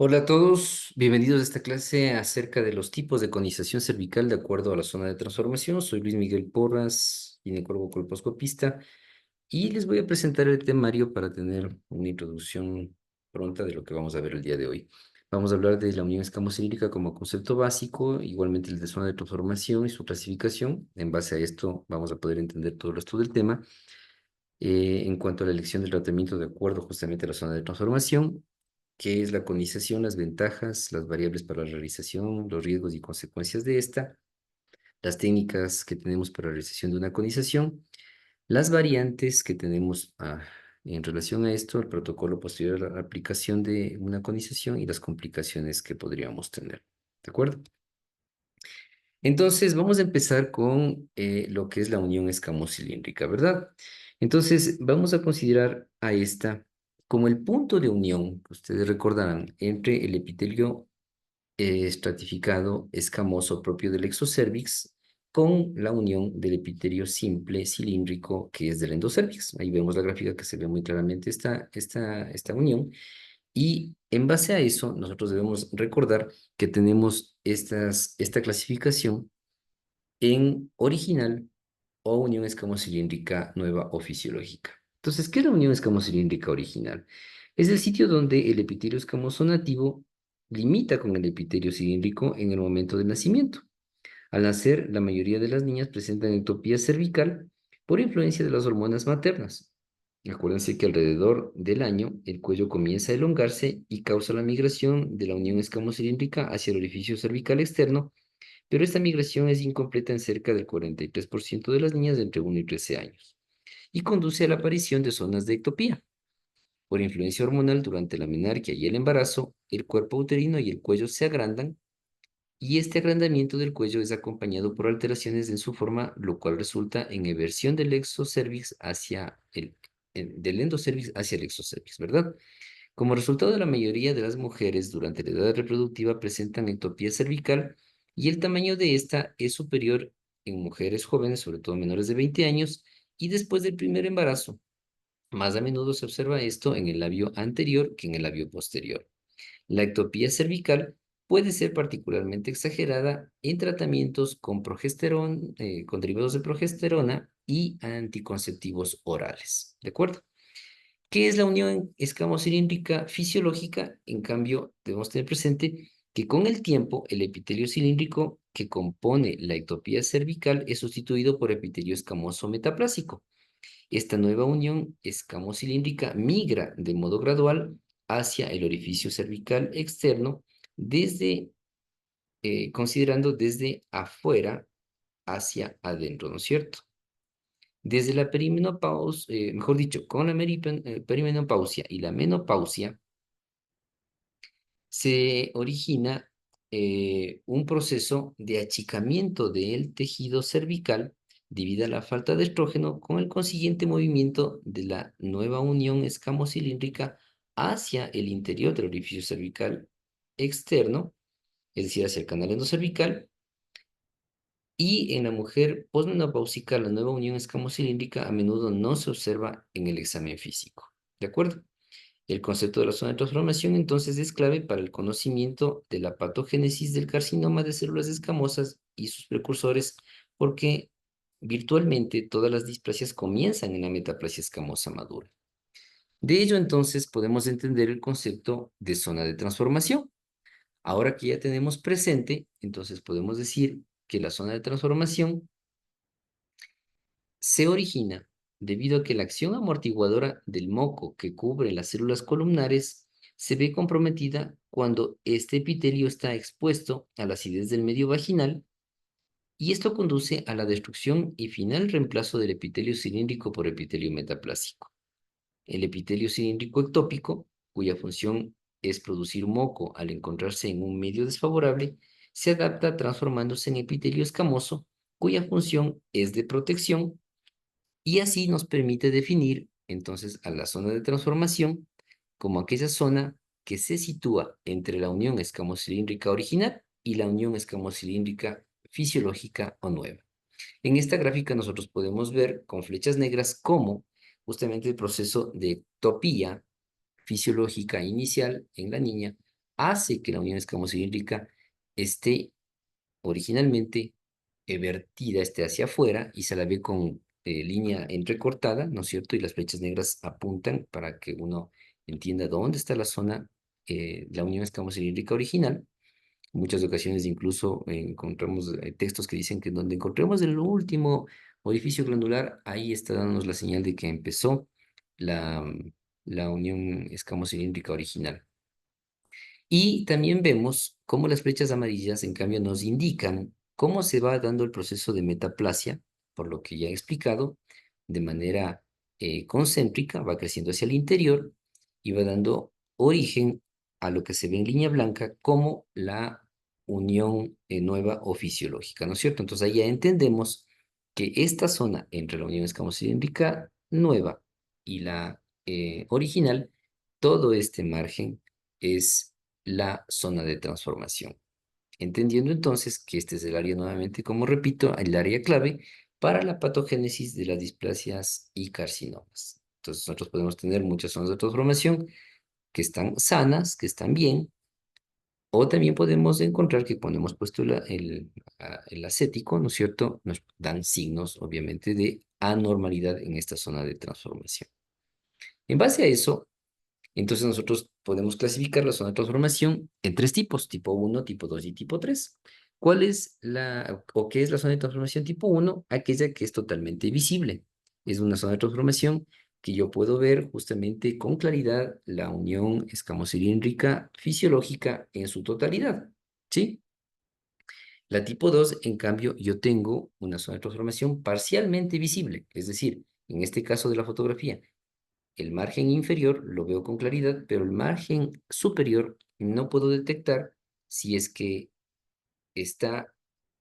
Hola a todos, bienvenidos a esta clase acerca de los tipos de conización cervical de acuerdo a la zona de transformación. Soy Luis Miguel Porras, ginecólogo colposcopista, y les voy a presentar el temario para tener una introducción pronta de lo que vamos a ver el día de hoy. Vamos a hablar de la unión escamocilíndrica como concepto básico, igualmente el de zona de transformación y su clasificación. En base a esto vamos a poder entender todo el resto del tema. En cuanto a la elección del tratamiento de acuerdo justamente a la zona de transformación, qué es la conización, las ventajas, las variables para la realización, los riesgos y consecuencias de esta, las técnicas que tenemos para la realización de una conización, las variantes que tenemos en relación a esto, el protocolo posterior a la aplicación de una conización y las complicaciones que podríamos tener. ¿De acuerdo? Entonces, vamos a empezar con lo que es la unión escamocilíndrica, ¿verdad? Entonces, vamos a considerar a esta como el punto de unión, que ustedes recordarán, entre el epitelio estratificado escamoso propio del exocervix con la unión del epitelio simple cilíndrico que es del endocervix. Ahí vemos la gráfica que se ve muy claramente esta unión. Y en base a eso, nosotros debemos recordar que tenemos esta clasificación en original o unión escamocilíndrica nueva o fisiológica. Entonces, ¿qué es la unión escamocilíndrica original? Es el sitio donde el epitelio escamoso nativo limita con el epitelio cilíndrico en el momento del nacimiento. Al nacer, la mayoría de las niñas presentan ectopía cervical por influencia de las hormonas maternas. Acuérdense que alrededor del año el cuello comienza a elongarse y causa la migración de la unión escamocilíndrica hacia el orificio cervical externo, pero esta migración es incompleta en cerca del 43% de las niñas de entre 1 y 13 años y conduce a la aparición de zonas de ectopía. Por influencia hormonal durante la menarquia y el embarazo, el cuerpo uterino y el cuello se agrandan y este agrandamiento del cuello es acompañado por alteraciones en su forma, lo cual resulta en eversión del exocervix del endocervix hacia el exocervix, ¿verdad? Como resultado, la mayoría de las mujeres durante la edad reproductiva presentan ectopía cervical y el tamaño de esta es superior en mujeres jóvenes, sobre todo menores de 20 años, y después del primer embarazo. Más a menudo se observa esto en el labio anterior que en el labio posterior. La ectopía cervical puede ser particularmente exagerada en tratamientos con con derivados de progesterona y anticonceptivos orales. ¿De acuerdo? ¿Qué es la unión escamocilíndrica fisiológica? En cambio, debemos tener presente que con el tiempo el epitelio cilíndrico que compone la ectopía cervical es sustituido por epitelio escamoso metaplásico. Esta nueva unión escamocilíndrica migra de modo gradual hacia el orificio cervical externo, desde, considerando desde afuera hacia adentro, ¿no es cierto? Desde la perimenopausia, mejor dicho, con la perimenopausia y la menopausia, se origina un proceso de achicamiento del tejido cervical debido a la falta de estrógeno, con el consiguiente movimiento de la nueva unión escamocilíndrica hacia el interior del orificio cervical externo, es decir, hacia el canal endocervical, y en la mujer posmenopáusica la nueva unión escamocilíndrica a menudo no se observa en el examen físico. ¿De acuerdo? El concepto de la zona de transformación entonces es clave para el conocimiento de la patogénesis del carcinoma de células escamosas y sus precursores, porque virtualmente todas las displasias comienzan en la metaplasia escamosa madura. De ello entonces podemos entender el concepto de zona de transformación. Ahora que ya tenemos presente, entonces podemos decir que la zona de transformación se origina debido a que la acción amortiguadora del moco que cubre las células columnares se ve comprometida cuando este epitelio está expuesto a la acidez del medio vaginal, y esto conduce a la destrucción y final reemplazo del epitelio cilíndrico por epitelio metaplásico. El epitelio cilíndrico ectópico, cuya función es producir moco al encontrarse en un medio desfavorable, se adapta transformándose en epitelio escamoso, cuya función es de protección, y así nos permite definir entonces a la zona de transformación como aquella zona que se sitúa entre la unión escamocilíndrica original y la unión escamocilíndrica fisiológica o nueva. En esta gráfica nosotros podemos ver con flechas negras cómo justamente el proceso de ectopía fisiológica inicial en la niña hace que la unión escamocilíndrica esté originalmente vertida, esté hacia afuera y se la ve con línea entrecortada, ¿no es cierto? Y las flechas negras apuntan para que uno entienda dónde está la zona, la unión escamocilíndrica original. En muchas ocasiones incluso encontramos textos que dicen que donde encontremos el último orificio glandular, ahí está dándonos la señal de que empezó la, la unión escamocilíndrica original. Y también vemos cómo las flechas amarillas, en cambio, nos indican cómo se va dando el proceso de metaplasia, por lo que ya he explicado, de manera concéntrica, va creciendo hacia el interior y va dando origen a lo que se ve en línea blanca como la unión nueva o fisiológica, ¿no es cierto? Entonces ahí ya entendemos que esta zona entre la unión escamocilíndrica nueva y la original, todo este margen es la zona de transformación. Entendiendo entonces que este es el área nuevamente, como repito, el área clave para la patogénesis de las displasias y carcinomas. Entonces nosotros podemos tener muchas zonas de transformación que están sanas, que están bien, o también podemos encontrar que cuando hemos puesto el acético, ¿no es cierto?, nos dan signos, obviamente, de anormalidad en esta zona de transformación. En base a eso, entonces nosotros podemos clasificar la zona de transformación en tres tipos, tipo uno, tipo 2 y tipo 3. ¿Cuál es o qué es la zona de transformación tipo uno? Aquella que es totalmente visible. Es una zona de transformación que yo puedo ver justamente con claridad la unión escamocilíndrica fisiológica en su totalidad, ¿sí? La tipo 2, en cambio, yo tengo una zona de transformación parcialmente visible, es decir, en este caso de la fotografía, el margen inferior lo veo con claridad, pero el margen superior no puedo detectar si es que está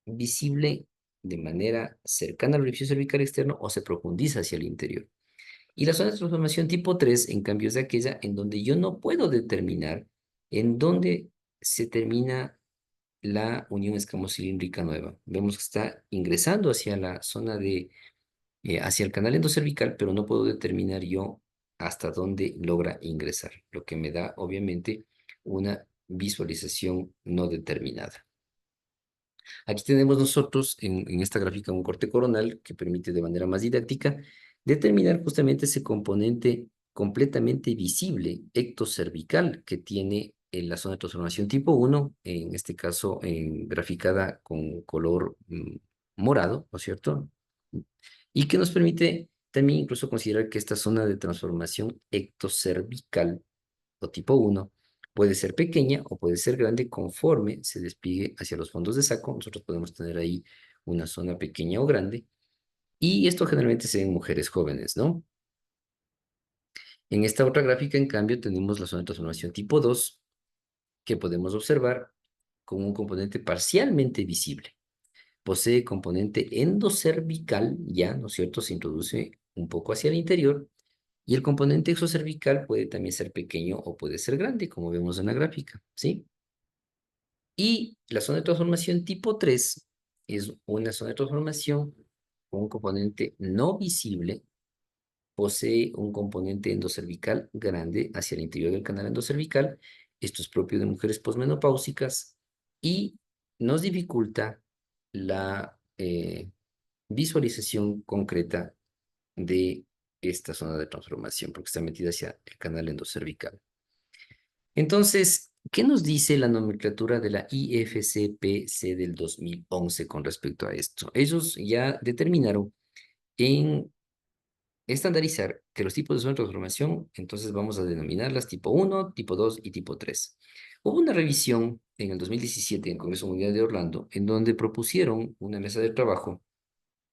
visible de manera cercana al orificio cervical externo o se profundiza hacia el interior. Y la zona de transformación tipo 3, en cambio, es aquella en donde yo no puedo determinar en dónde se termina la unión escamocilíndrica nueva. Vemos que está ingresando hacia la zona hacia el canal endocervical, pero no puedo determinar yo hasta dónde logra ingresar, lo que me da, obviamente, una visualización no determinada. Aquí tenemos nosotros en esta gráfica un corte coronal que permite de manera más didáctica determinar justamente ese componente completamente visible ectocervical que tiene en la zona de transformación tipo uno, en este caso graficada con color morado, ¿no es cierto? Y que nos permite también incluso considerar que esta zona de transformación ectocervical o tipo uno puede ser pequeña o puede ser grande conforme se despliegue hacia los fondos de saco. Nosotros podemos tener ahí una zona pequeña o grande. Y esto generalmente se ve en mujeres jóvenes, ¿no? En esta otra gráfica, en cambio, tenemos la zona de transformación tipo 2 que podemos observar con un componente parcialmente visible. Posee componente endocervical, ya, ¿no es cierto? Se introduce un poco hacia el interior. Y el componente exocervical puede también ser pequeño o puede ser grande, como vemos en la gráfica, ¿sí? Y la zona de transformación tipo 3 es una zona de transformación con un componente no visible, posee un componente endocervical grande hacia el interior del canal endocervical. Esto es propio de mujeres posmenopáusicas y nos dificulta la visualización concreta de esta zona de transformación porque está metida hacia el canal endocervical. Entonces, ¿qué nos dice la nomenclatura de la IFCPC del 2011 con respecto a esto? Ellos ya determinaron en estandarizar que los tipos de zona de transformación, entonces vamos a denominarlas tipo uno, tipo 2 y tipo 3. Hubo una revisión en el 2017 en el Congreso Mundial de Orlando en donde propusieron una mesa de trabajo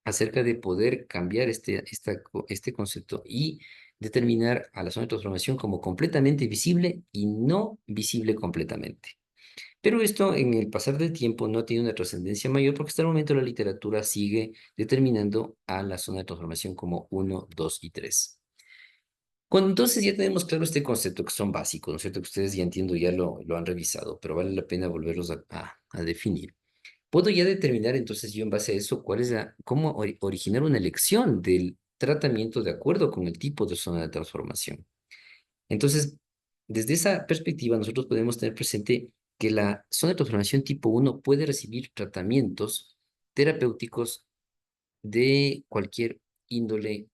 acerca de poder cambiar este concepto y determinar a la zona de transformación como completamente visible y no visible completamente. Pero esto en el pasar del tiempo no tiene una trascendencia mayor porque hasta el momento la literatura sigue determinando a la zona de transformación como uno, 2 y 3. Cuando entonces ya tenemos claro este concepto que son básicos, ¿no es cierto? Que ustedes ya entiendo, ya lo han revisado, pero vale la pena volverlos a definir. Puedo ya determinar entonces yo en base a eso cómo originar una elección del tratamiento de acuerdo con el tipo de zona de transformación. Entonces, desde esa perspectiva, nosotros podemos tener presente que la zona de transformación tipo uno puede recibir tratamientos terapéuticos de cualquier índole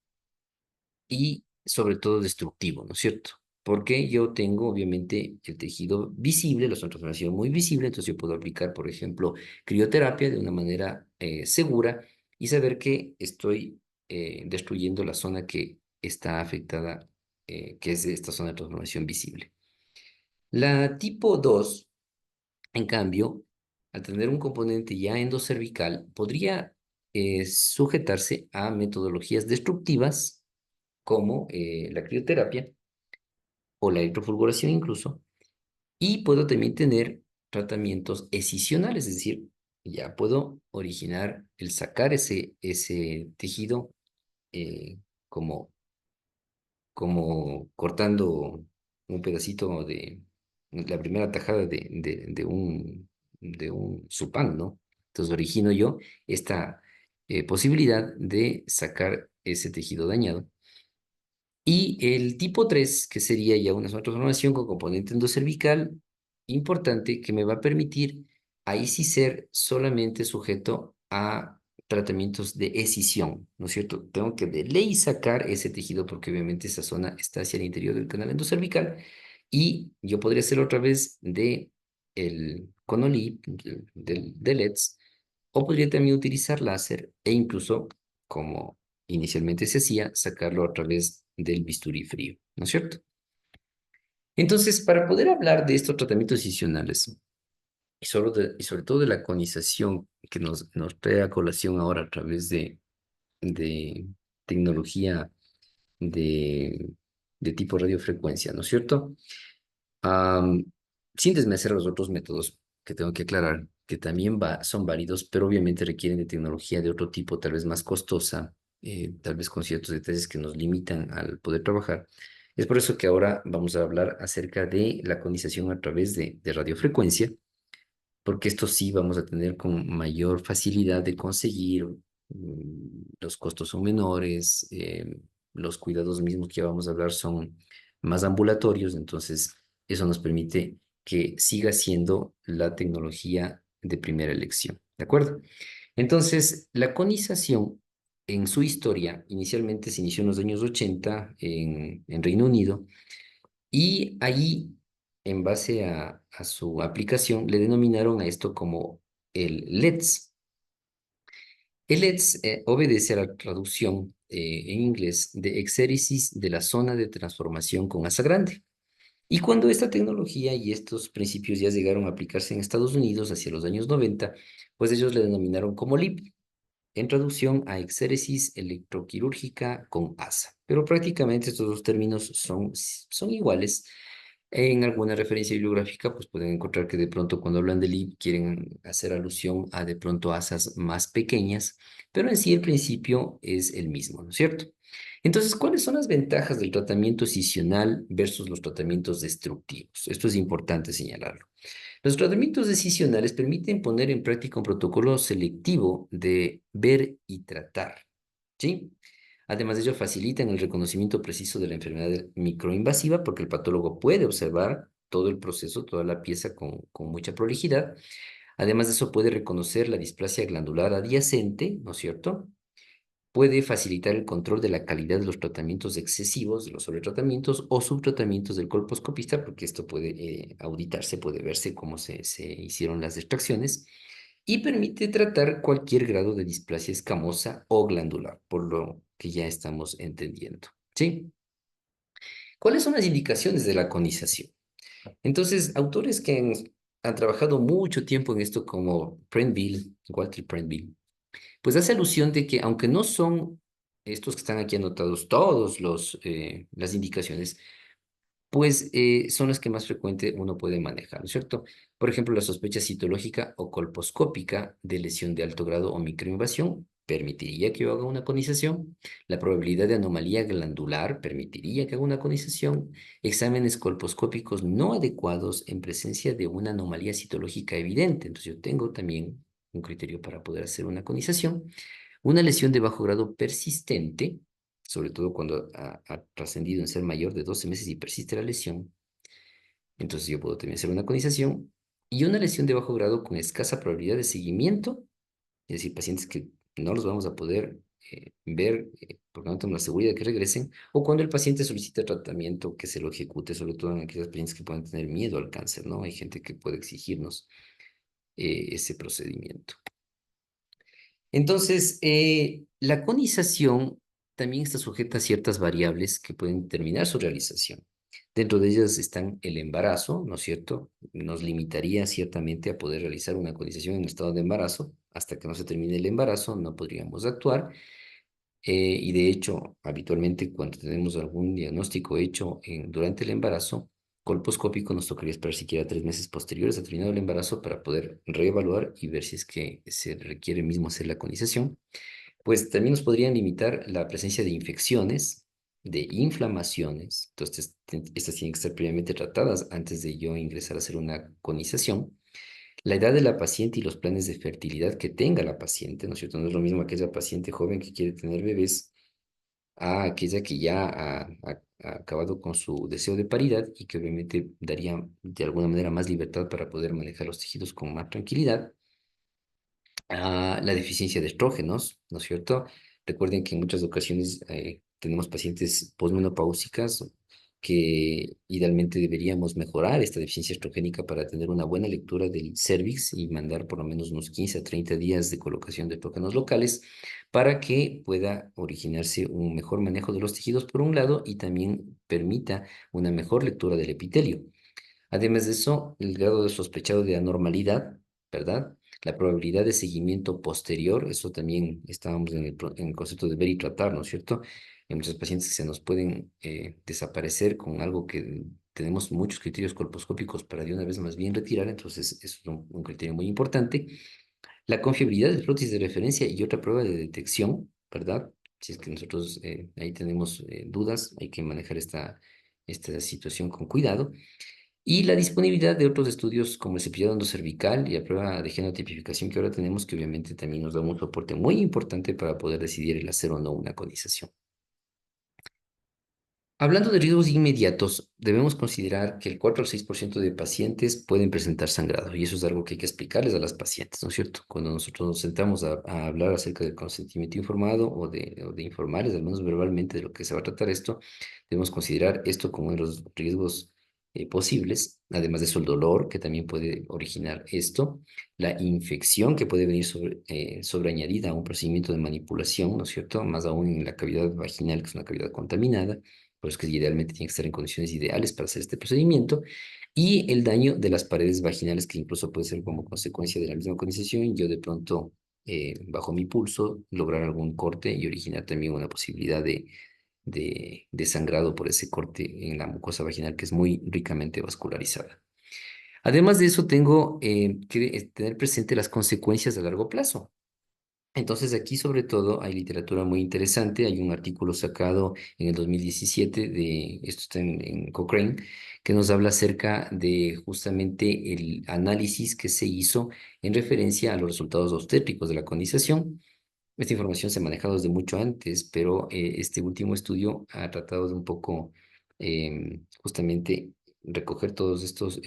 y sobre todo destructivo, ¿no es cierto? Porque yo tengo obviamente el tejido visible, la zona de transformación muy visible, entonces yo puedo aplicar, por ejemplo, crioterapia de una manera segura y saber que estoy destruyendo la zona que está afectada, que es esta zona de transformación visible. La tipo 2, en cambio, al tener un componente ya endocervical, podría sujetarse a metodologías destructivas como la crioterapia o la electrofulguración incluso, y puedo también tener tratamientos escisionales, es decir, ya puedo originar el sacar ese tejido eh, como como cortando un pedacito de la primera tajada de un supán, ¿no? Entonces origino yo esta posibilidad de sacar ese tejido dañado. Y el tipo 3 que sería ya una zona de transformación con componente endocervical importante, que me va a permitir ahí sí ser solamente sujeto a tratamientos de escisión, ¿no es cierto? Tengo que de ley sacar ese tejido porque obviamente esa zona está hacia el interior del canal endocervical y yo podría hacerlo a través de el Conolip, del LEDS, o podría también utilizar láser e incluso como inicialmente se hacía, sacarlo a través del bisturí frío, ¿no es cierto? Entonces, para poder hablar de estos tratamientos adicionales y sobre todo de la conización que nos trae a colación ahora a través de tecnología de, de tipo radiofrecuencia, ¿no es cierto? Am, Sin desmerecer los otros métodos que tengo que aclarar, que también son válidos, pero obviamente requieren de tecnología de otro tipo, tal vez más costosa, tal vez con ciertos detalles que nos limitan al poder trabajar. Es por eso que ahora vamos a hablar acerca de la conización a través de radiofrecuencia, porque esto sí vamos a tener con mayor facilidad de conseguir, los costos son menores, los cuidados mismos que vamos a hablar son más ambulatorios, entonces eso nos permite que siga siendo la tecnología de primera elección, ¿de acuerdo? Entonces, la conización en su historia inicialmente se inició en los años 80 en Reino Unido y allí, en base a su aplicación, le denominaron a esto como el LEDS. El LEDS obedece a la traducción en inglés de exéresis de la zona de transformación con asa grande. Y cuando esta tecnología y estos principios ya llegaron a aplicarse en Estados Unidos hacia los años 90, pues ellos le denominaron como LIP, en traducción a exéresis electroquirúrgica con asa. Pero prácticamente estos dos términos son iguales. En alguna referencia bibliográfica, pues pueden encontrar que de pronto cuando hablan de LIB quieren hacer alusión a de pronto asas más pequeñas, pero en sí el principio es el mismo, ¿no es cierto? Entonces, ¿cuáles son las ventajas del tratamiento escisional versus los tratamientos destructivos? Esto es importante señalarlo. Los tratamientos decisionales permiten poner en práctica un protocolo selectivo de ver y tratar, ¿sí? Además de ello, facilitan el reconocimiento preciso de la enfermedad microinvasiva porque el patólogo puede observar todo el proceso, toda la pieza con mucha prolijidad. Además de eso, puede reconocer la displasia glandular adyacente, ¿no es cierto? Puede facilitar el control de la calidad de los tratamientos excesivos, de los sobretratamientos o subtratamientos del colposcopista, porque esto puede auditarse, puede verse cómo se hicieron las extracciones, y permite tratar cualquier grado de displasia escamosa o glandular, por lo que ya estamos entendiendo. ¿Sí? ¿Cuáles son las indicaciones de la conización? Entonces, autores que han trabajado mucho tiempo en esto, como Prenville, Walter Prenville, pues hace alusión de que aunque no son estos que están aquí anotados todos las indicaciones, pues son las que más frecuente uno puede manejar, ¿no es cierto? Por ejemplo, la sospecha citológica o colposcópica de lesión de alto grado o microinvasión permitiría que yo haga una conización. La probabilidad de anomalía glandular permitiría que haga una conización. Exámenes colposcópicos no adecuados en presencia de una anomalía citológica evidente. Entonces yo tengo también un criterio para poder hacer una conización. Una lesión de bajo grado persistente, sobre todo cuando ha trascendido en ser mayor de 12 meses y persiste la lesión, Entonces yo puedo también hacer una conización y una lesión de bajo grado con escasa probabilidad de seguimiento, es decir, pacientes que no los vamos a poder ver porque no tenemos la seguridad de que regresen, o cuando el paciente solicita tratamiento que se lo ejecute, sobre todo en aquellos pacientes que pueden tener miedo al cáncer, ¿no? Hay gente que puede exigirnos ese procedimiento. Entonces, la conización también está sujeta a ciertas variables que pueden determinar su realización. Dentro de ellas están el embarazo, ¿no es cierto? Nos limitaría ciertamente a poder realizar una conización en estado de embarazo. Hasta que no se termine el embarazo, no podríamos actuar. Y de hecho, habitualmente cuando tenemos algún diagnóstico hecho durante el embarazo colposcópico, nos tocaría esperar siquiera 3 meses posteriores a terminado el embarazo para poder reevaluar y ver si es que se requiere mismo hacer la conización. Pues también nos podrían limitar la presencia de infecciones, de inflamaciones. Entonces, estas tienen que estar previamente tratadas antes de yo ingresar a hacer una conización. La edad de la paciente y los planes de fertilidad que tenga la paciente, ¿no es cierto? No es lo mismo aquella paciente joven que quiere tener bebés a aquella que ya ha acabado con su deseo de paridad y que obviamente daría de alguna manera más libertad para poder manejar los tejidos con más tranquilidad. La deficiencia de estrógenos, ¿no es cierto? Recuerden que en muchas ocasiones tenemos pacientes posmenopáusicas que idealmente deberíamos mejorar esta deficiencia estrogénica para tener una buena lectura del cervix y mandar por lo menos unos 15 a 30 días de colocación de estrógenos locales para que pueda originarse un mejor manejo de los tejidos por un lado y también permita una mejor lectura del epitelio. Además de eso, el grado de sospechado de anormalidad, ¿verdad? La probabilidad de seguimiento posterior, eso también estábamos en el concepto de ver y tratar, ¿no es cierto? Hay muchos pacientes que se nos pueden desaparecer con algo que tenemos muchos criterios colposcópicos para de una vez más bien retirar, entonces eso es un criterio muy importante. La confiabilidad del prótesis de referencia y otra prueba de detección, ¿verdad? Si es que nosotros ahí tenemos dudas, hay que manejar esta situación con cuidado. Y la disponibilidad de otros estudios como el cepillado endocervical y la prueba de genotipificación que ahora tenemos, que obviamente también nos da un soporte muy importante para poder decidir el hacer o no una conización. Hablando de riesgos inmediatos, debemos considerar que el 4 al 6% de pacientes pueden presentar sangrado, y eso es algo que hay que explicarles a las pacientes, ¿no es cierto? Cuando nosotros nos sentamos a hablar acerca del consentimiento informado o de informarles, al menos verbalmente, de lo que se va a tratar esto, debemos considerar esto como uno de los riesgos posibles, además de eso el dolor que también puede originar esto, la infección que puede venir sobreañadida a un procedimiento de manipulación, ¿no es cierto? Más aún en la cavidad vaginal, que es una cavidad contaminada, por eso es que idealmente tiene que estar en condiciones ideales para hacer este procedimiento, y el daño de las paredes vaginales, que incluso puede ser como consecuencia de la misma conización, yo de pronto, bajo mi pulso, lograr algún corte y originar también una posibilidad de sangrado por ese corte en la mucosa vaginal, que es muy ricamente vascularizada. Además de eso, tengo que tener presente las consecuencias a largo plazo. Entonces aquí sobre todo hay literatura muy interesante, hay un artículo sacado en el 2017 esto está en Cochrane, que nos habla acerca de justamente el análisis que se hizo en referencia a los resultados obstétricos de la conización. Esta información se ha manejado desde mucho antes, pero este último estudio ha tratado de un poco justamente recoger todos estos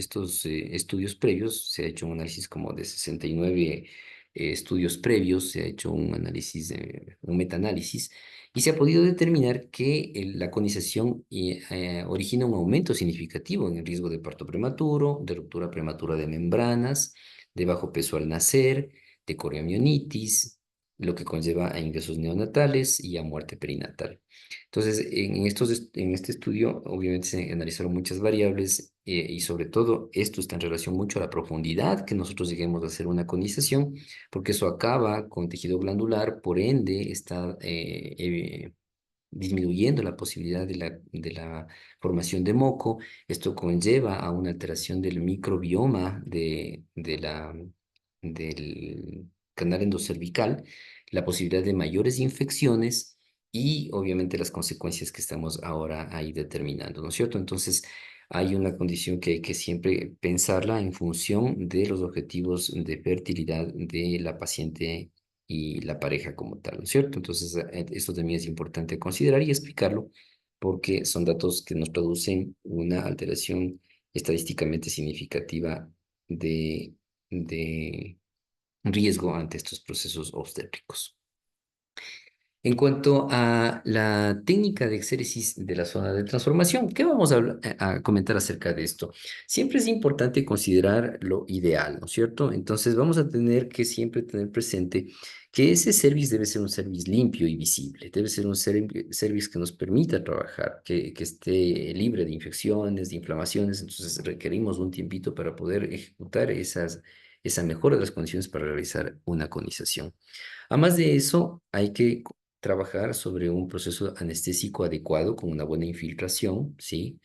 estudios previos. Se ha hecho un análisis como de 69 estudios previos, se ha hecho un análisis, un metaanálisis, y se ha podido determinar que la conización origina un aumento significativo en el riesgo de parto prematuro, de ruptura prematura de membranas, de bajo peso al nacer, de coriomionitis, lo que conlleva a ingresos neonatales y a muerte perinatal. Entonces, en este estudio, obviamente se analizaron muchas variables y sobre todo esto está en relación mucho a la profundidad que nosotros lleguemos a hacer una conización, porque eso acaba con tejido glandular, por ende está disminuyendo la posibilidad de la formación de moco. Esto conlleva a una alteración del microbioma del canal endocervical, la posibilidad de mayores infecciones y obviamente las consecuencias que estamos ahora ahí determinando, ¿no es cierto? Entonces, hay una condición que hay que siempre pensarla en función de los objetivos de fertilidad de la paciente y la pareja como tal, ¿no es cierto? Entonces, esto también es importante considerar y explicarlo porque son datos que nos producen una alteración estadísticamente significativa de, de riesgo ante estos procesos obstétricos. En cuanto a la técnica de exéresis de la zona de transformación, ¿qué vamos a comentar acerca de esto? Siempre es importante considerar lo ideal, ¿no es cierto? Entonces vamos a tener que siempre tener presente que ese service debe ser un service limpio y visible, debe ser un service que nos permita trabajar, que esté libre de infecciones, de inflamaciones, entonces requerimos un tiempito para poder ejecutar esa mejora de las condiciones para realizar una conización. Además de eso, hay que trabajar sobre un proceso anestésico adecuado con una buena infiltración, ¿sí?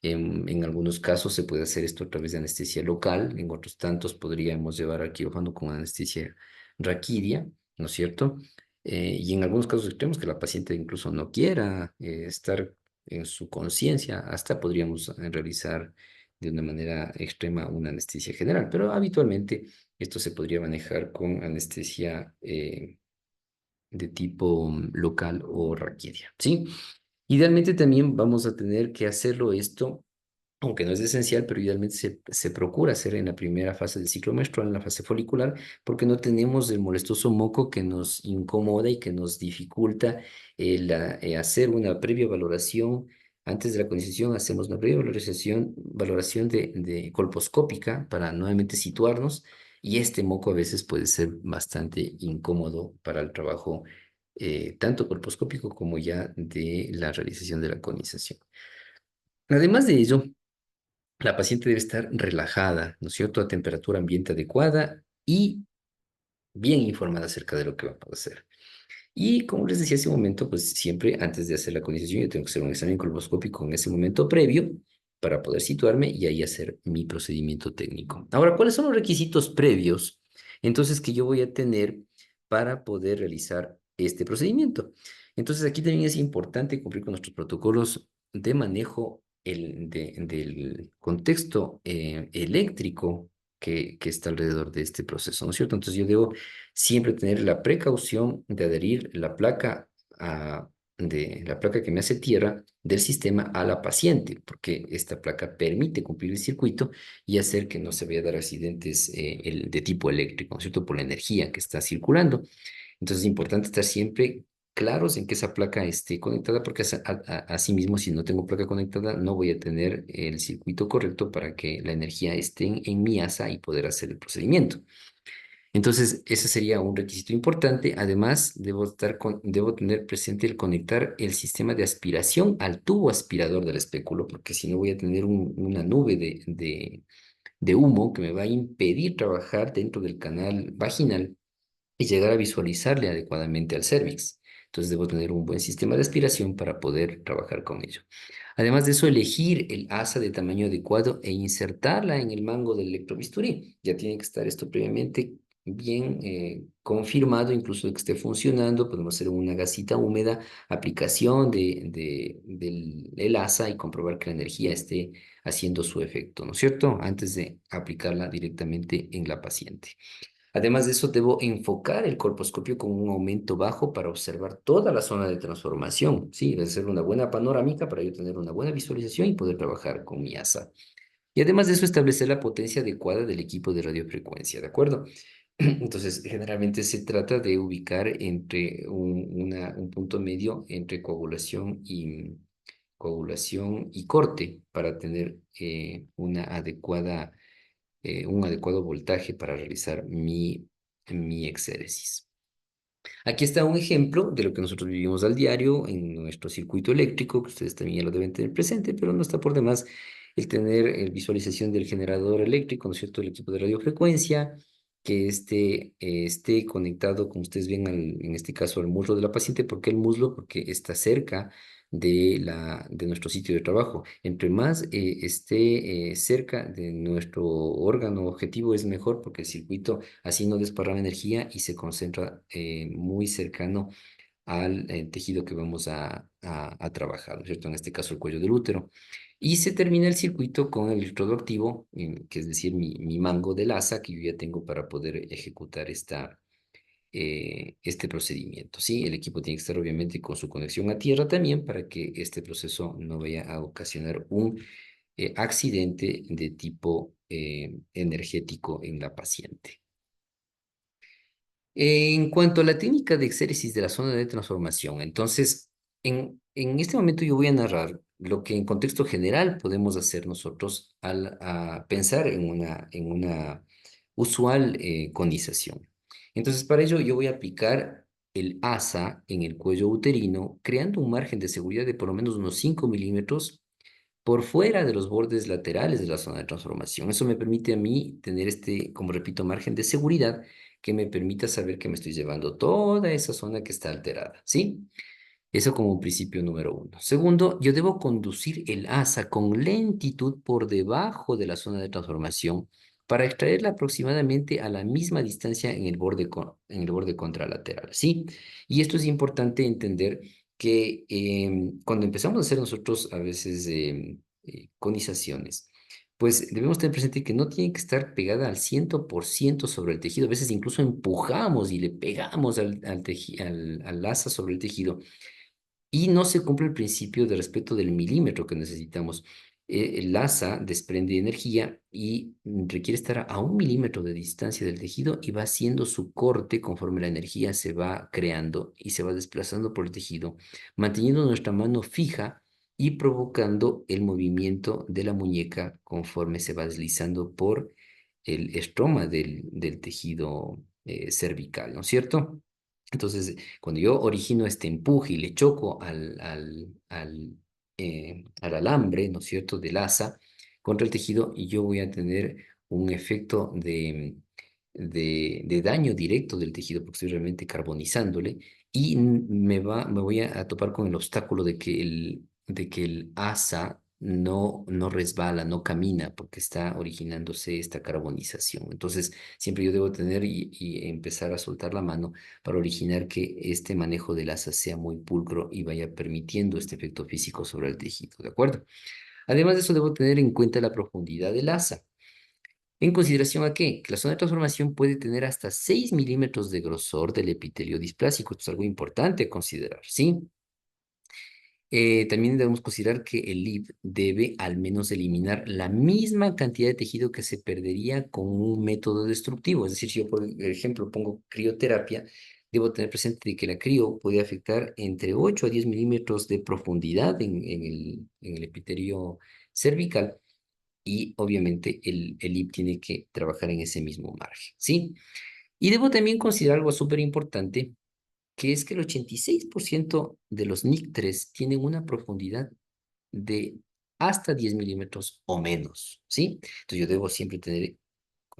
En algunos casos se puede hacer esto a través de anestesia local, en otros tantos podríamos llevar al quirófano con anestesia raquídea, ¿no es cierto? Y en algunos casos extremos que la paciente incluso no quiera estar en su conciencia, hasta podríamos realizar de una manera extrema una anestesia general, pero habitualmente esto se podría manejar con anestesia de tipo local o raquídea, ¿sí? Idealmente también vamos a tener que hacerlo esto, aunque no es esencial, pero idealmente se procura hacer en la primera fase del ciclo menstrual, en la fase folicular, porque no tenemos el molestoso moco que nos incomoda y que nos dificulta hacer una previa valoración. Antes de la conización hacemos una previa valoración de colposcópica para nuevamente situarnos y este moco a veces puede ser bastante incómodo para el trabajo tanto colposcópico como ya de la realización de la conización. Además de ello, la paciente debe estar relajada, ¿no es cierto?, a temperatura ambiente adecuada y bien informada acerca de lo que va a hacer. Y como les decía hace un momento, pues siempre antes de hacer la conización yo tengo que hacer un examen colposcópico en ese momento previo para poder situarme y ahí hacer mi procedimiento técnico. Ahora, ¿cuáles son los requisitos previos entonces que yo voy a tener para poder realizar este procedimiento? Entonces aquí también es importante cumplir con nuestros protocolos de manejo del contexto eléctrico que está alrededor de este proceso, ¿no es cierto? Entonces yo debo siempre tener la precaución de adherir de la placa que me hace tierra del sistema a la paciente, porque esta placa permite cumplir el circuito y hacer que no se vaya a dar accidentes de tipo eléctrico, ¿no es cierto? Por la energía que está circulando. Entonces es importante estar siempre claros en que esa placa esté conectada, porque asimismo, si no tengo placa conectada, no voy a tener el circuito correcto para que la energía esté en mi asa y poder hacer el procedimiento. Entonces, ese sería un requisito importante. Además, debo tener presente el conectar el sistema de aspiración al tubo aspirador del espéculo, porque si no voy a tener una nube de humo que me va a impedir trabajar dentro del canal vaginal y llegar a visualizarle adecuadamente al cérvix. Entonces, debo tener un buen sistema de aspiración para poder trabajar con ello. Además de eso, elegir el asa de tamaño adecuado e insertarla en el mango del electrobisturí. Ya tiene que estar esto previamente bien confirmado, incluso de que esté funcionando. Podemos hacer una gasita húmeda, aplicación del asa y comprobar que la energía esté haciendo su efecto, ¿no es cierto? Antes de aplicarla directamente en la paciente. Además de eso, debo enfocar el colposcopio con un aumento bajo para observar toda la zona de transformación, ¿sí? De hacer una buena panorámica para yo tener una buena visualización y poder trabajar con mi asa. Y además de eso, establecer la potencia adecuada del equipo de radiofrecuencia, ¿de acuerdo? Entonces, generalmente se trata de ubicar entre un punto medio entre coagulación y corte para tener un adecuado voltaje para realizar mi exéresis. Aquí está un ejemplo de lo que nosotros vivimos al diario en nuestro circuito eléctrico, que ustedes también ya lo deben tener presente, pero no está por demás el tener visualización del generador eléctrico, ¿no es cierto?, el equipo de radiofrecuencia, que esté conectado, como ustedes ven, en este caso al muslo de la paciente. ¿Por qué el muslo? Porque está cerca de nuestro sitio de trabajo. Entre más esté cerca de nuestro órgano objetivo es mejor, porque el circuito así no desparrama energía y se concentra muy cercano al tejido que vamos a trabajar, ¿no es cierto? En este caso el cuello del útero. Y se termina el circuito con el electrodo activo, que es decir, mi mango del asa que yo ya tengo para poder ejecutar este procedimiento, ¿sí? El equipo tiene que estar obviamente con su conexión a tierra también para que este proceso no vaya a ocasionar accidente de tipo energético en la paciente. En cuanto a la técnica de exéresis de la zona de transformación, entonces, en este momento yo voy a narrar lo que en contexto general podemos hacer nosotros al a pensar en una usual conización. Entonces, para ello yo voy a aplicar el asa en el cuello uterino, creando un margen de seguridad de por lo menos unos 5 milímetros por fuera de los bordes laterales de la zona de transformación. Eso me permite a mí tener este, como repito, margen de seguridad que me permita saber que me estoy llevando toda esa zona que está alterada, ¿sí? Eso como un principio número uno. Segundo, yo debo conducir el asa con lentitud por debajo de la zona de transformación para extraerla aproximadamente a la misma distancia en el borde, en el borde contralateral, ¿sí? Y esto es importante entender que cuando empezamos a hacer nosotros a veces conizaciones, pues debemos tener presente que no tiene que estar pegada al 100% sobre el tejido. A veces incluso empujamos y le pegamos al asa sobre el tejido y no se cumple el principio de respeto del milímetro que necesitamos. El asa desprende energía y requiere estar a 1 milímetro de distancia del tejido y va haciendo su corte conforme la energía se va creando y se va desplazando por el tejido, manteniendo nuestra mano fija y provocando el movimiento de la muñeca conforme se va deslizando por el estroma del tejido cervical, ¿no es cierto? Entonces, cuando yo origino este empuje y le choco al alambre, ¿no es cierto?, del asa contra el tejido, y yo voy a tener un efecto de daño directo del tejido, porque estoy realmente carbonizándole, y me voy a topar con el obstáculo de que el asa no resbala, no camina, porque está originándose esta carbonización. Entonces, siempre yo debo tener y empezar a soltar la mano para originar que este manejo del asa sea muy pulcro y vaya permitiendo este efecto físico sobre el tejido, ¿de acuerdo? Además de eso, debo tener en cuenta la profundidad del asa. ¿En consideración a qué? Que la zona de transformación puede tener hasta 6 milímetros de grosor del epitelio displásico. Esto es algo importante a considerar, ¿sí? También debemos considerar que el LIV debe al menos eliminar la misma cantidad de tejido que se perdería con un método destructivo. Es decir, si yo, por ejemplo, pongo crioterapia, debo tener presente de que la crio puede afectar entre 8 a 10 milímetros de profundidad en el epitelio cervical y obviamente el LIV tiene que trabajar en ese mismo margen, ¿sí? Y debo también considerar algo súper importante que es que el 86% de los NIC3 tienen una profundidad de hasta 10 milímetros o menos, ¿sí? Entonces yo debo siempre tener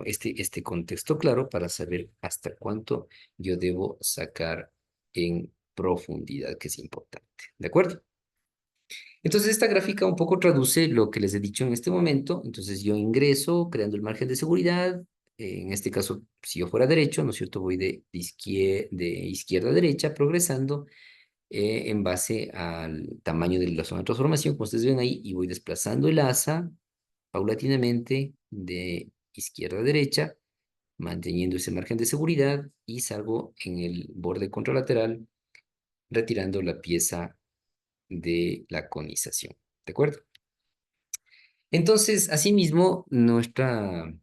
este contexto claro para saber hasta cuánto yo debo sacar en profundidad, que es importante, ¿de acuerdo? Entonces esta gráfica un poco traduce lo que les he dicho en este momento. Entonces yo ingreso creando el margen de seguridad. En este caso, si yo fuera derecho, ¿no es cierto? Voy de izquierda a derecha progresando en base al tamaño de la zona de transformación, como ustedes ven ahí, y voy desplazando el asa paulatinamente de izquierda a derecha, manteniendo ese margen de seguridad y salgo en el borde contralateral, retirando la pieza de la conización. ¿De acuerdo? Entonces, asimismo, nuestra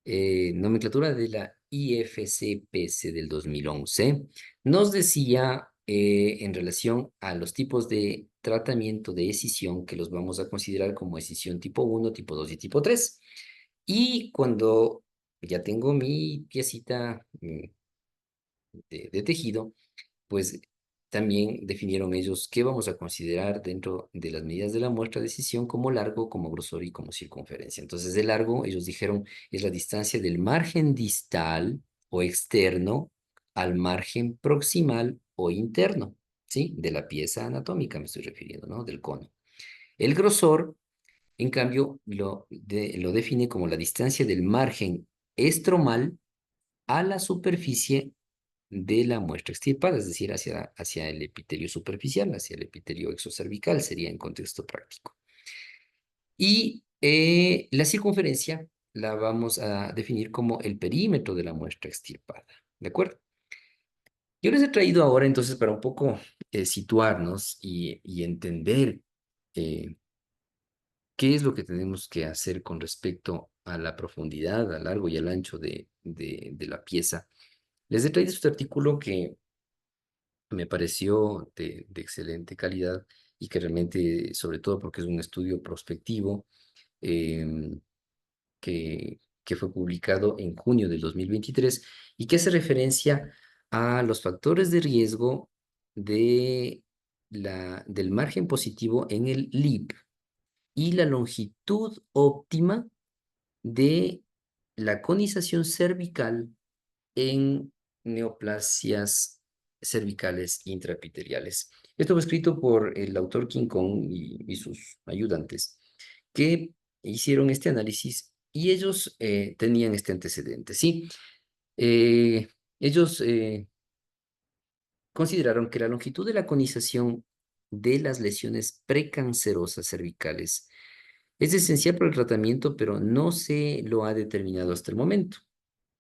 nomenclatura de la IFCPC del 2011 nos decía en relación a los tipos de tratamiento de escisión que los vamos a considerar como escisión tipo 1, tipo 2 y tipo 3. Y cuando ya tengo mi piecita de tejido, pues también definieron ellos qué vamos a considerar dentro de las medidas de la muestra de decisión como largo, como grosor y como circunferencia. Entonces, de largo, ellos dijeron, es la distancia del margen distal o externo al margen proximal o interno, ¿sí? De la pieza anatómica me estoy refiriendo, ¿no? Del cono. El grosor, en cambio, lo define como la distancia del margen estromal a la superficie de la muestra extirpada, es decir, hacia el epitelio superficial, hacia el epitelio exocervical, sería en contexto práctico. Y la circunferencia la vamos a definir como el perímetro de la muestra extirpada, ¿de acuerdo? Yo les he traído ahora entonces para un poco situarnos y entender eh, ¿qué es lo que tenemos que hacer con respecto a la profundidad, al largo y al ancho de la pieza? Les he traído este artículo que me pareció de excelente calidad y que realmente, sobre todo porque es un estudio prospectivo, em, que fue publicado en junio del 2023 y que hace referencia a los factores de riesgo del margen positivo en el LIP y la longitud óptima de la conización cervical en neoplasias cervicales intraepiteliales. Esto fue escrito por el autor King Kong y sus ayudantes, que hicieron este análisis y ellos tenían este antecedente, ¿sí? Eh, ellos consideraron que la longitud de la conización de las lesiones precancerosas cervicales es esencial para el tratamiento, pero no se lo ha determinado hasta el momento.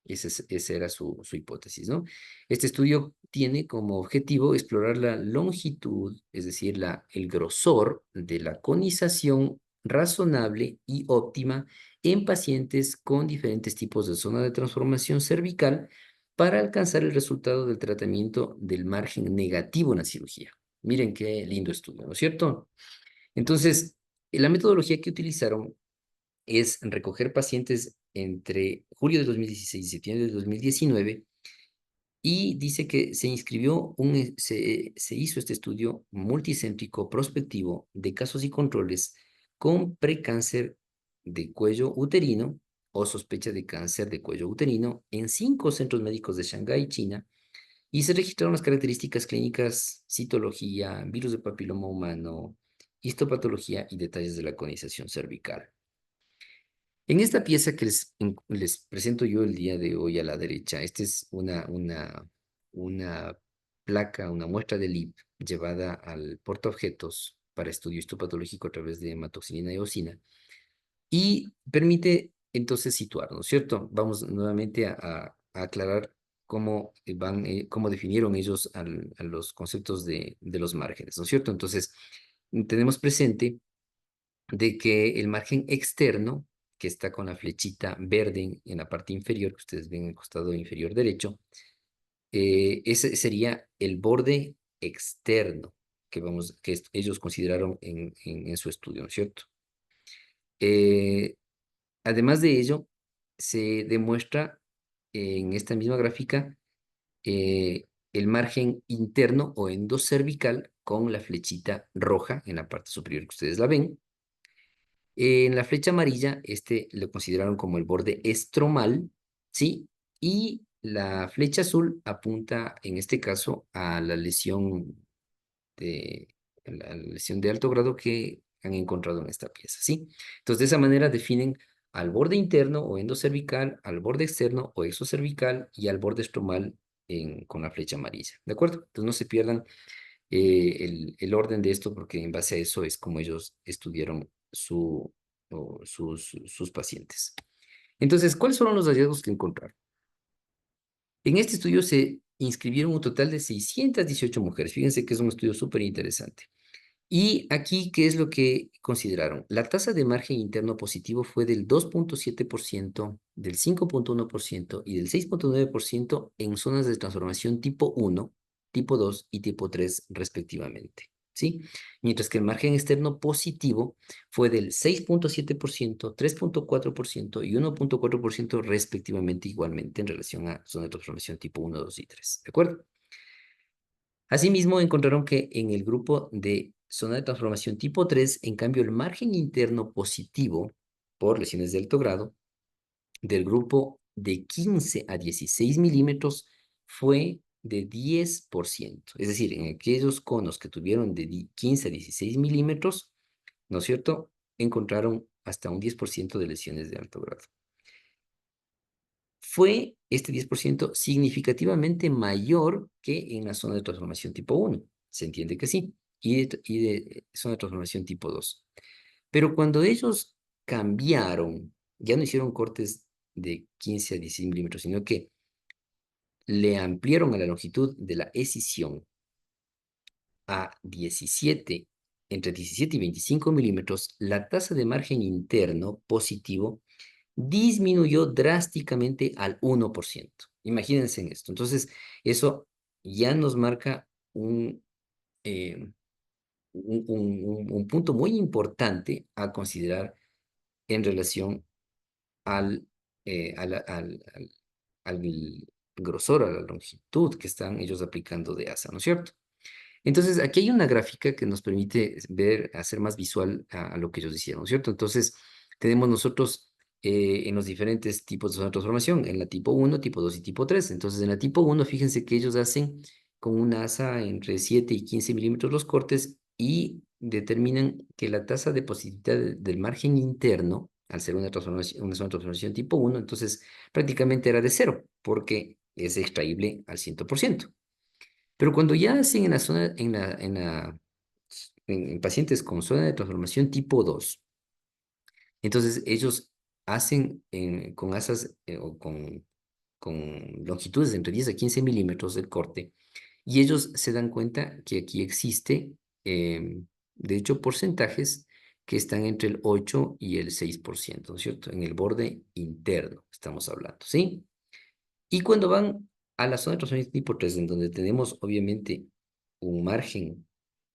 Esa era su hipótesis, ¿no? Este estudio tiene como objetivo explorar la longitud, es decir, el grosor de la conización razonable y óptima en pacientes con diferentes tipos de zona de transformación cervical para alcanzar el resultado del tratamiento del margen negativo en la cirugía. Miren qué lindo estudio, ¿no es cierto? Entonces, la metodología que utilizaron es recoger pacientes entre julio de 2016 y septiembre de 2019 y dice que se inscribió, se hizo este estudio multicéntrico prospectivo de casos y controles con precáncer de cuello uterino o sospecha de cáncer de cuello uterino en 5 centros médicos de Shanghái, China, y se registraron las características clínicas, citología, virus de papiloma humano, histopatología y detalles de la conización cervical. En esta pieza que les presento yo el día de hoy a la derecha, esta es una placa, una muestra de LIP llevada al portaobjetos para estudio histopatológico a través de hematoxilina y eosina y permite entonces situar, ¿no es cierto? Vamos nuevamente a aclarar cómo definieron ellos a los conceptos de los márgenes, ¿no es cierto? Entonces, tenemos presente de que el margen externo, que está con la flechita verde en la parte inferior, que ustedes ven en el costado inferior derecho, ese sería el borde externo que ellos consideraron en su estudio, ¿no es cierto? Eh, Además de ello, se demuestra en esta misma gráfica el margen interno o endocervical con la flechita roja en la parte superior que ustedes la ven. En la flecha amarilla, este lo consideraron como el borde estromal, ¿sí? Y la flecha azul apunta, en este caso, de, a la lesión de alto grado que han encontrado en esta pieza, ¿sí? Entonces, de esa manera definen al borde interno o endocervical, al borde externo o exocervical y al borde estromal con la flecha amarilla, ¿de acuerdo? Entonces, no se pierdan el orden de esto, porque en base a eso es como ellos estudiaron sus pacientes. Entonces, ¿cuáles fueron los hallazgos que encontraron? En este estudio se inscribieron un total de 618 mujeres. Fíjense que es un estudio súper interesante. Y aquí, ¿qué es lo que consideraron? La tasa de margen interno positivo fue del 2,7%, del 5,1% y del 6,9% en zonas de transformación tipo 1, tipo 2 y tipo 3 respectivamente, ¿sí? Mientras que el margen externo positivo fue del 6,7%, 3,4% y 1,4% respectivamente igualmente en relación a zonas de transformación tipo 1, 2 y 3, ¿de acuerdo? Asimismo, encontraron que en el grupo de zona de transformación tipo 3, en cambio, el margen interno positivo por lesiones de alto grado del grupo de 15 a 16 milímetros fue de 10%. Es decir, en aquellos conos que tuvieron de 15 a 16 milímetros, ¿no es cierto? Encontraron hasta un 10% de lesiones de alto grado. Fue este 10% significativamente mayor que en la zona de transformación tipo 1. Se entiende que sí. Y de zona de transformación tipo 2. Pero cuando ellos cambiaron, ya no hicieron cortes de 15 a 16 milímetros, sino que le ampliaron a la longitud de la escisión a 17 entre 17 y 25 milímetros, la tasa de margen interno positivo disminuyó drásticamente al 1%. Imagínense en esto. Entonces, eso ya nos marca eh, un punto muy importante a considerar en relación al, al grosor, a la longitud que están ellos aplicando de asa, ¿no es cierto? Entonces, aquí hay una gráfica que nos permite ver, hacer más visual a lo que ellos decían, ¿no es cierto? Entonces, tenemos nosotros en los diferentes tipos de zona de transformación, en la tipo uno, tipo 2 y tipo 3. Entonces, en la tipo uno, fíjense que ellos hacen con una asa entre 7 y 15 milímetros los cortes y determinan que la tasa de positividad del margen interno, al ser una zona de transformación tipo uno, entonces prácticamente era de cero, porque es extraíble al 100%. Pero cuando ya hacen en la zona, en pacientes con zona de transformación tipo 2, entonces ellos hacen con asas con longitudes de entre 10 a 15 milímetros del corte, y ellos se dan cuenta que aquí existe, de hecho, porcentajes que están entre el 8 y el 6%, ¿no es cierto? En el borde interno estamos hablando, ¿sí? Y cuando van a la zona de transformación tipo 3, en donde tenemos obviamente un margen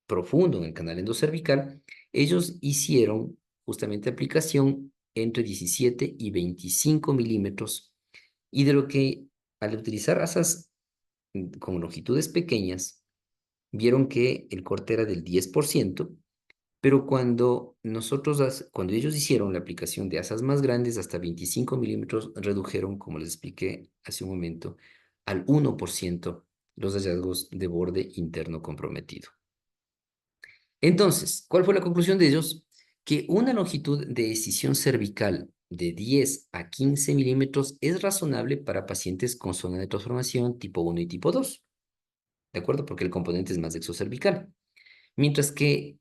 profundo en el canal endocervical, ellos hicieron justamente aplicación entre 17 y 25 milímetros, y de lo que al utilizar asas con longitudes pequeñas, vieron que el corte era del 10%, pero cuando ellos hicieron la aplicación de asas más grandes, hasta 25 milímetros, redujeron, como les expliqué hace un momento, al 1% los hallazgos de borde interno comprometido. Entonces, ¿cuál fue la conclusión de ellos? Que una longitud de escisión cervical de 10 a 15 milímetros es razonable para pacientes con zona de transformación tipo 1 y tipo 2, ¿de acuerdo? Porque el componente es más exocervical. Mientras que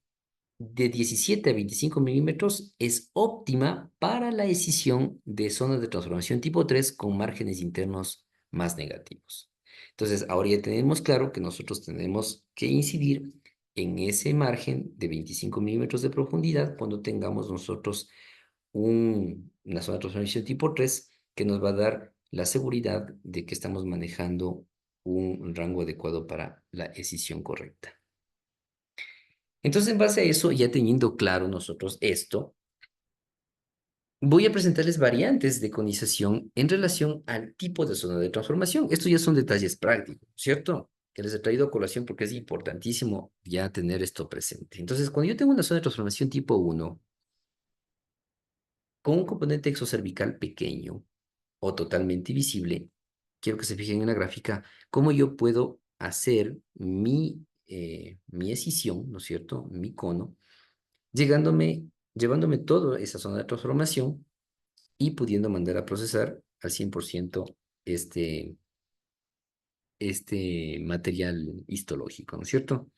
de 17 a 25 milímetros es óptima para la escisión de zonas de transformación tipo 3 con márgenes internos más negativos. Entonces, ahora ya tenemos claro que nosotros tenemos que incidir en ese margen de 25 milímetros de profundidad cuando tengamos nosotros una zona de transformación tipo 3 que nos va a dar la seguridad de que estamos manejando un rango adecuado para la escisión correcta. Entonces, en base a eso, ya teniendo claro nosotros esto, voy a presentarles variantes de conización en relación al tipo de zona de transformación. Estos ya son detalles prácticos, ¿cierto? Que les he traído a colación porque es importantísimo ya tener esto presente. Entonces, cuando yo tengo una zona de transformación tipo uno con un componente exocervical pequeño o totalmente visible, quiero que se fijen en la gráfica cómo yo puedo hacer mi escisión, ¿no es cierto? Mi cono llegándome, llevándome toda esa zona de transformación y pudiendo mandar a procesar al 100% este, este material histológico, ¿no es cierto?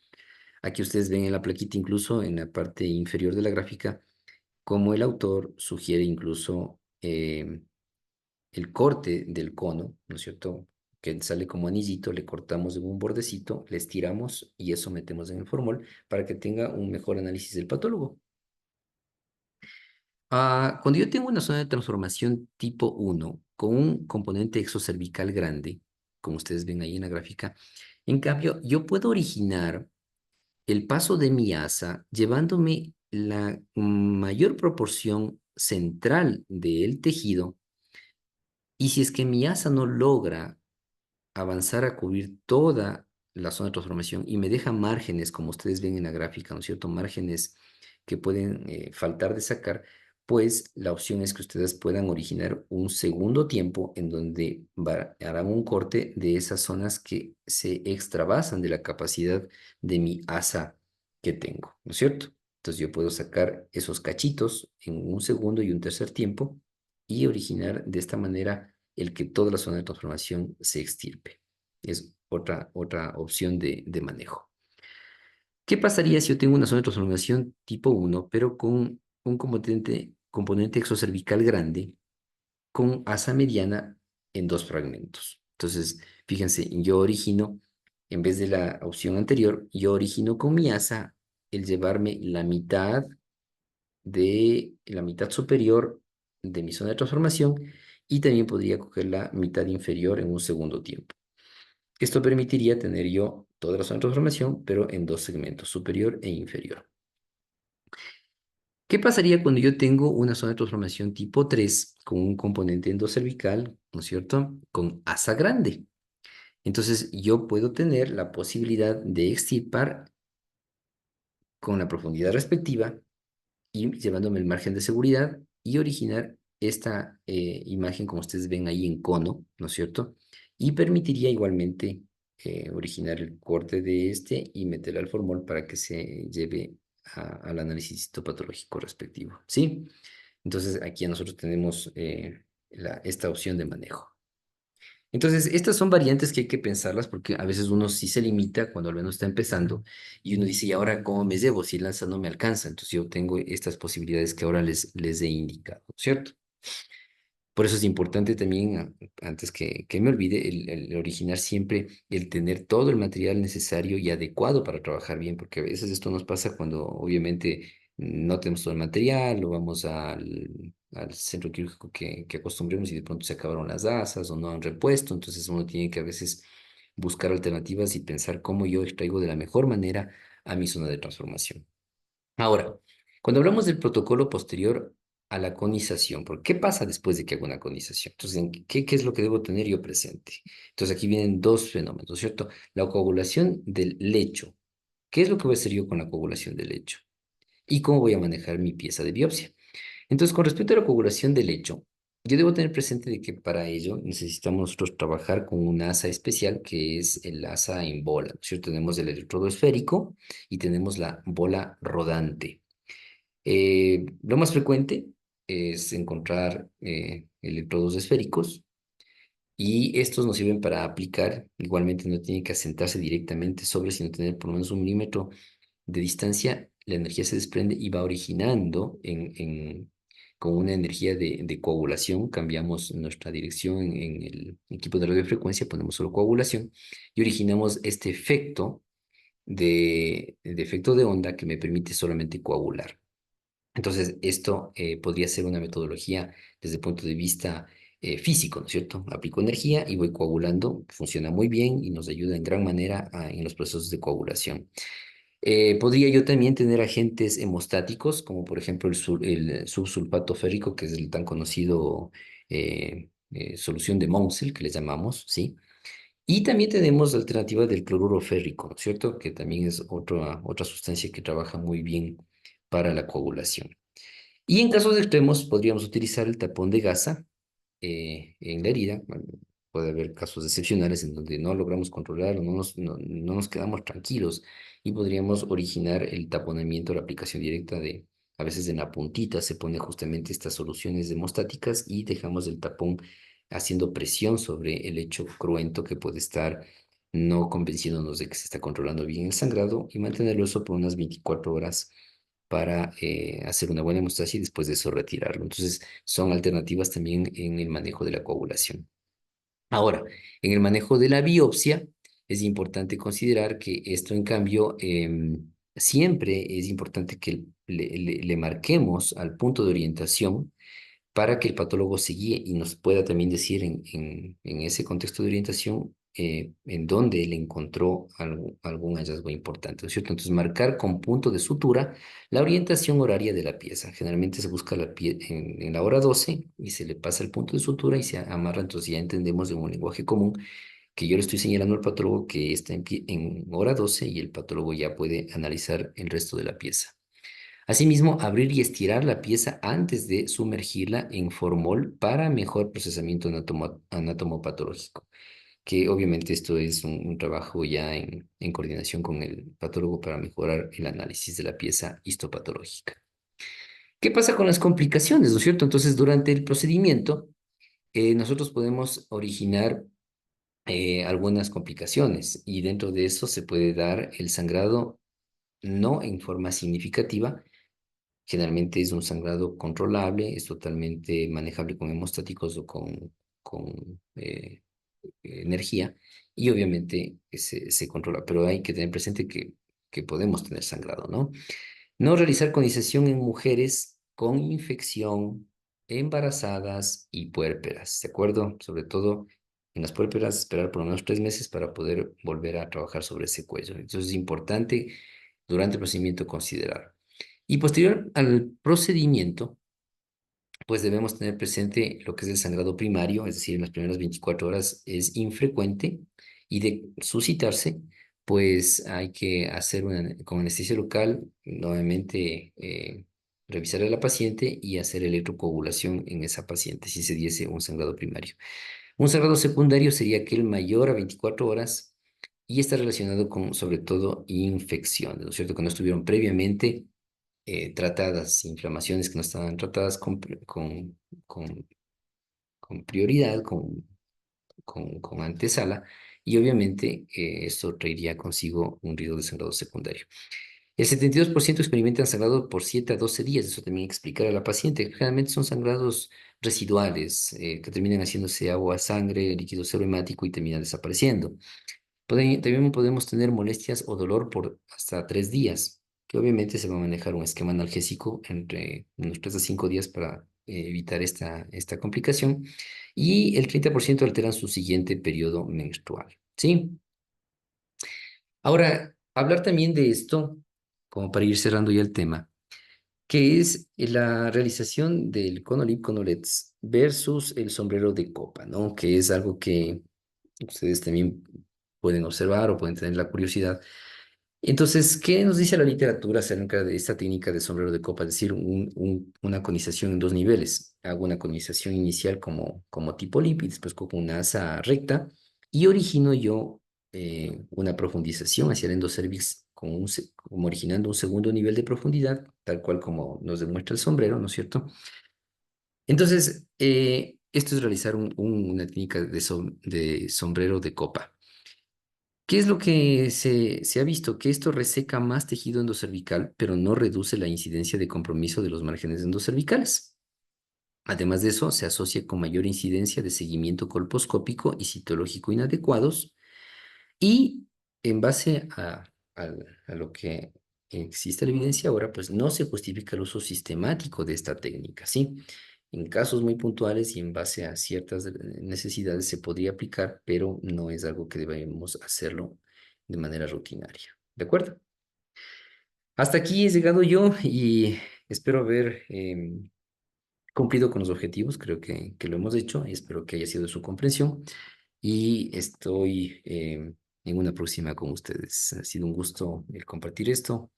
Aquí ustedes ven en la plaquita, incluso en la parte inferior de la gráfica, cómo el autor sugiere incluso el corte del cono, ¿no es cierto? Que sale como anillito, le cortamos en un bordecito, le estiramos y eso metemos en el formol para que tenga un mejor análisis del patólogo. Cuando yo tengo una zona de transformación tipo uno con un componente exocervical grande, como ustedes ven ahí en la gráfica, en cambio, yo puedo originar el paso de mi asa llevándome la mayor proporción central del tejido, y si es que mi asa no logra avanzar a cubrir toda la zona de transformación y me deja márgenes, como ustedes ven en la gráfica, ¿no es cierto? Márgenes que pueden faltar de sacar, pues la opción es que ustedes puedan originar un segundo tiempo en donde harán un corte de esas zonas que se extravasan de la capacidad de mi asa que tengo, ¿no es cierto? Entonces yo puedo sacar esos cachitos en un segundo y un tercer tiempo y originar de esta manera el que toda la zona de transformación se extirpe. Es otra opción de manejo. ¿Qué pasaría si yo tengo una zona de transformación tipo uno, pero con un componente exocervical grande, con asa mediana en dos fragmentos? Entonces, fíjense, yo origino, en vez de la opción anterior, yo origino con mi asa el llevarme la mitad superior de mi zona de transformación y también podría coger la mitad inferior en un segundo tiempo. Esto permitiría tener yo toda la zona de transformación, pero en dos segmentos, superior e inferior. ¿Qué pasaría cuando yo tengo una zona de transformación tipo 3 con un componente endocervical, ¿no es cierto?, con asa grande? Entonces yo puedo tener la posibilidad de extirpar con la profundidad respectiva y llevándome el margen de seguridad y originar esta imagen como ustedes ven ahí en cono, ¿no es cierto? Y permitiría igualmente originar el corte de este y meter al formol para que se lleve al análisis histopatológico respectivo, ¿sí? Entonces aquí nosotros tenemos esta opción de manejo. Entonces, estas son variantes que hay que pensarlas porque a veces uno sí se limita cuando al menos está empezando y uno dice, ¿y ahora cómo me llevo si lanza no me alcanza? Entonces yo tengo estas posibilidades que ahora les he indicado, ¿cierto? Por eso es importante también, antes que me olvide, el originar siempre, el tener todo el material necesario y adecuado para trabajar bien, porque a veces esto nos pasa cuando obviamente no tenemos todo el material o vamos al centro quirúrgico que acostumbremos y de pronto se acabaron las asas o no han repuesto, entonces uno tiene que a veces buscar alternativas y pensar cómo yo extraigo de la mejor manera a mi zona de transformación. Ahora, cuando hablamos del protocolo posterior a la conización, ¿por qué pasa después de que hago una conización? Entonces, ¿qué es lo que debo tener yo presente? Entonces, aquí vienen dos fenómenos, ¿cierto? La coagulación del lecho. ¿Qué es lo que voy a hacer yo con la coagulación del lecho? ¿Y cómo voy a manejar mi pieza de biopsia? Entonces, con respecto a la coagulación del lecho, yo debo tener presente de que para ello necesitamos nosotros trabajar con una asa especial que es el asa en bola, ¿no es cierto? Tenemos el electrodo esférico y tenemos la bola rodante. Lo más frecuente es encontrar electrodos esféricos y estos nos sirven para aplicar, igualmente no tienen que asentarse directamente sobre, sino tener por lo menos 1 milímetro de distancia, la energía se desprende y va originando con una energía de coagulación, cambiamos nuestra dirección en el equipo de radiofrecuencia, ponemos solo coagulación y originamos este efecto de efecto de onda que me permite solamente coagular. Entonces, esto podría ser una metodología desde el punto de vista físico, ¿no es cierto? Aplico energía y voy coagulando, funciona muy bien y nos ayuda en gran manera en los procesos de coagulación. Podría yo también tener agentes hemostáticos, como por ejemplo el subsulfato férrico, que es el tan conocido solución de Monsell, que le llamamos, ¿sí? Y también tenemos la alternativa del cloruro férrico, ¿no es cierto? Que también es otra sustancia que trabaja muy bien para la coagulación. Y en casos extremos podríamos utilizar el tapón de gasa en la herida. Bueno, puede haber casos excepcionales en donde no logramos controlar o no nos quedamos tranquilos y podríamos originar el taponamiento, la aplicación directa a veces en la puntita se pone justamente estas soluciones hemostáticas y dejamos el tapón haciendo presión sobre el lecho cruento que puede estar no convenciéndonos de que se está controlando bien el sangrado y mantenerlo eso por unas 24 horas para hacer una buena hemostasia y después de eso retirarlo. Entonces, son alternativas también en el manejo de la coagulación. Ahora, en el manejo de la biopsia, es importante considerar que esto, en cambio, siempre es importante que le marquemos al punto de orientación para que el patólogo se guíe y nos pueda también decir en ese contexto de orientación en dónde él encontró algún hallazgo importante, ¿no es cierto? Entonces, marcar con punto de sutura la orientación horaria de la pieza. Generalmente se busca en la hora 12 y se le pasa el punto de sutura y se amarra, entonces ya entendemos en un lenguaje común que yo le estoy señalando al patólogo que está en hora 12 y el patólogo ya puede analizar el resto de la pieza. Asimismo, abrir y estirar la pieza antes de sumergirla en formol para mejor procesamiento anatomopatológico, que obviamente esto es un trabajo ya en coordinación con el patólogo para mejorar el análisis de la pieza histopatológica. ¿Qué pasa con las complicaciones, no es cierto? Entonces, durante el procedimiento, nosotros podemos originar algunas complicaciones y dentro de eso se puede dar el sangrado no en forma significativa. Generalmente es un sangrado controlable, es totalmente manejable con hemostáticos o con energía y obviamente se controla, pero hay que tener presente que que podemos tener sangrado, ¿no? No realizar conización en mujeres con infección, embarazadas y puérperas, ¿de acuerdo? Sobre todo en las puérperas, esperar por lo menos 3 meses para poder volver a trabajar sobre ese cuello. Entonces es importante durante el procedimiento considerar. Y posterior al procedimiento, pues debemos tener presente lo que es el sangrado primario, es decir, en las primeras 24 horas es infrecuente y de suscitarse, pues hay que hacer con anestesia local, nuevamente revisar a la paciente y hacer electrocoagulación en esa paciente si se diese un sangrado primario. Un sangrado secundario sería aquel mayor a 24 horas y está relacionado con, sobre todo, infecciones, ¿no es cierto? Que no estuvieron previamente tratadas, inflamaciones que no estaban tratadas con, con prioridad, con antesala, y obviamente esto traería consigo un riesgo de sangrado secundario. El 72% experimentan sangrado por 7 a 12 días, eso también explicar a la paciente. Generalmente son sangrados residuales que terminan haciéndose agua, sangre, líquido serohemático y terminan desapareciendo. También podemos tener molestias o dolor por hasta 3 días, que obviamente se va a manejar un esquema analgésico entre unos 3 a 5 días para evitar esta complicación. Y el 30% alteran su siguiente periodo menstrual. ¿Sí? Ahora, hablar también de esto, como para ir cerrando ya el tema, que es la realización del Conolip Conolets versus el sombrero de copa, ¿no? Que es algo que ustedes también pueden observar o pueden tener la curiosidad. Entonces, ¿qué nos dice la literatura acerca de esta técnica de sombrero de copa? Es decir, una conización en 2 niveles. Hago una conización inicial como tipo LIP y después con una asa recta y origino yo una profundización hacia el endocervix como originando un segundo nivel de profundidad, tal cual como nos demuestra el sombrero, ¿no es cierto? Entonces, esto es realizar una técnica de sombrero de copa. ¿Qué es lo que se ha visto? Que esto reseca más tejido endocervical, pero no reduce la incidencia de compromiso de los márgenes endocervicales. Además de eso, se asocia con mayor incidencia de seguimiento colposcópico y citológico inadecuados y en base a lo que existe la evidencia ahora, pues no se justifica el uso sistemático de esta técnica, ¿sí? En casos muy puntuales y en base a ciertas necesidades se podría aplicar, pero no es algo que debemos hacerlo de manera rutinaria. ¿De acuerdo? Hasta aquí he llegado yo y espero haber cumplido con los objetivos. Creo que lo hemos hecho y espero que haya sido de su comprensión. Y estoy en una próxima con ustedes. Ha sido un gusto el compartir esto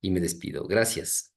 y me despido. Gracias.